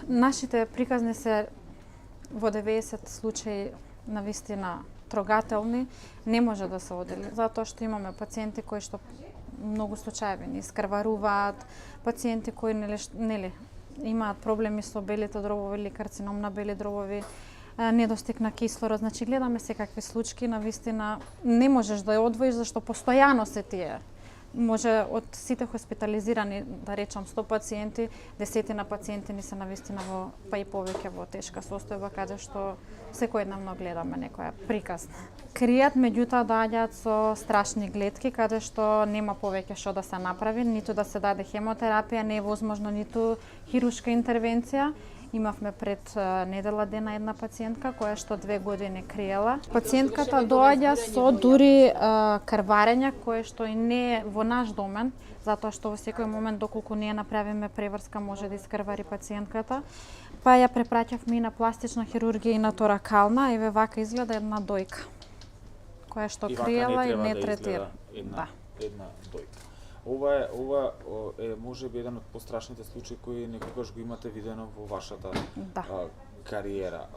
Нашите приказни се во 90 случаи навистина трогателни, не може да се одели, затоа што имаме пациенти кои што многу случаеви ни искрваруваат, пациенти кои имаат проблеми со белите дробови или карцином на бели дробови, недостиг на кислород. Значи гледаме секакви случаи, навистина не можеш да ја одвоиш зашто постојано се тие. Може од сите хоспитализирани, да речам 100 пациенти, десетина пациенти ни се навистина во па и повеќе во тешка состојба, каде што секојдневно гледаме некоја приказна. Кријат, меѓутоа доаѓаат со страшни глетки, каде што нема повеќе што да се направи, ниту да се даде хемотерапија, не е возможно ниту хируршка интервенција. Имавме пред недела дена една пациентка која што 2 години криела. Пациентката доаѓа со дури крварења кое што и не е во наш домен, затоа што во секој момент доколку ние направиме преврска може да искрвари пациентката. Па ја препраќавме и на пластична хирургија и на торакална, еве вака изгледа една дојка која што криела и не третира. Една дојка. Ова е можеби еден од пострашните случаи кои некогаш го имате видено во вашата кариера.